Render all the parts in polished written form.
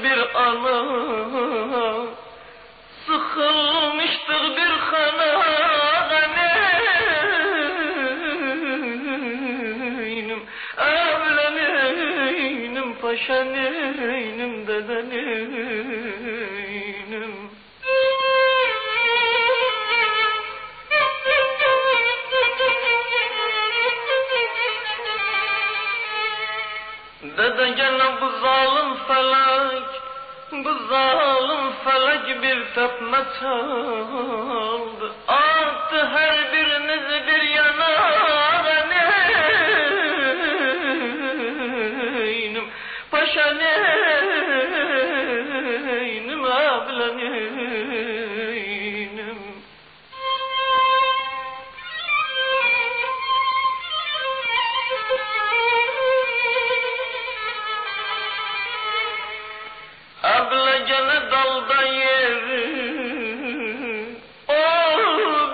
bir ana, sıkılmıştık bir haneynim, evleneynim, paşaneynim, dedeneynim. Dede gene bu zalim felek, bu zalim felek bir tepme çaldı. Attı her birinizi bir yana, neynim, paşa neynim, ablaneynim. Abla gene dalda yeri, o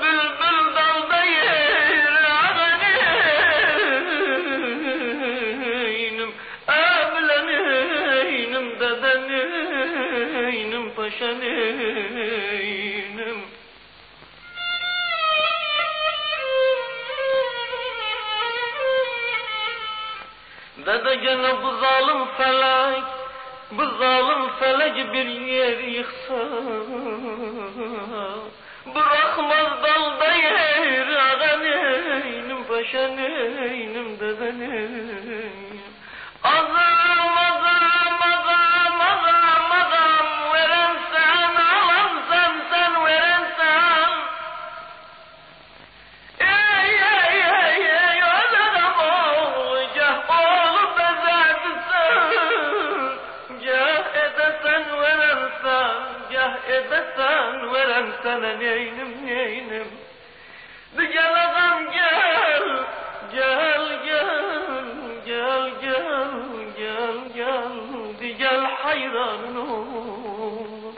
bülbül dalda yeri, ağaneynim, ablaneynim, dedeneynim, paşaneynim. Dede gene bu zalim felek, bu zalim felek bir yer yıksa, bırakmaz dalda yer, ağaneynim, paşaneynim, dedeneynim. Azam, azam, azam, azam, azam, veren sen, alan sen, sen veren sen. Ey, ey, ey, ey, adam olacak, oğlu bezerdi sen. Gah edesen veren sen, gah edesen veren sen, neynim, neynim. De gel adam gel, gel, gel, gel, gel, gel, gel, de gel hayranın ol.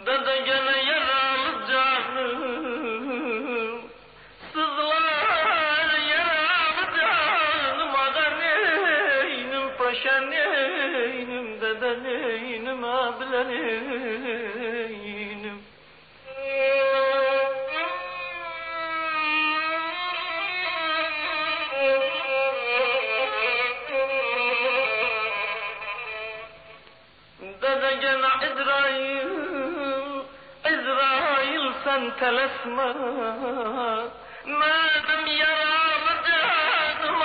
Dede gene yaralı canım, sızlar yaralı canım, ağaneynim, paşaneynim, dedeneynim, ablaneynim. Dede gene İzrail sen telesme, madem yaralı canım,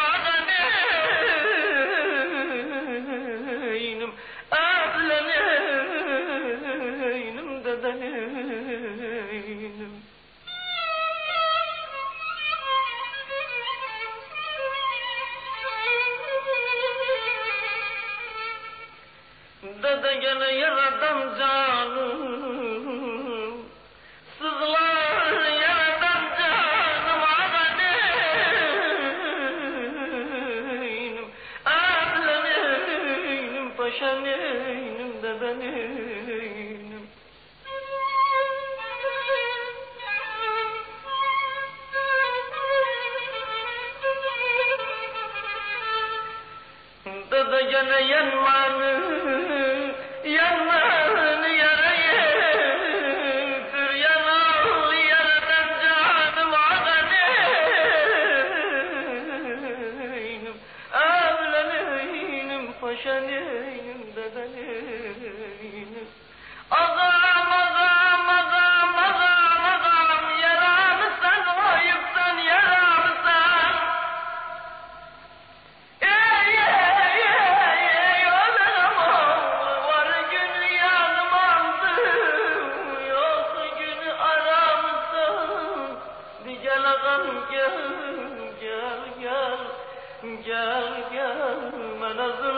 ağaneynim, ablaneynim, dedeneynim. Dede gene yaradan canım, sızlar yaradan canım, ağaneynim, ablaneynim, paşaneynim, dedeneynim. Dede gene yanmanı, yanmanı yarayı, Süryanalı yaradan canım, ağaneynim, ablaneynim, paşaneynim, dedeneynim. Azam, azam, azam, azam, azam, yaramı sen, ayıpsan yaramı sen. Ey, ey, ey, ey, adam oğlu, var günü yanım aldım, yok günü aramsın. De gel ağam gel, gel, gel, gel, gel, ben hazır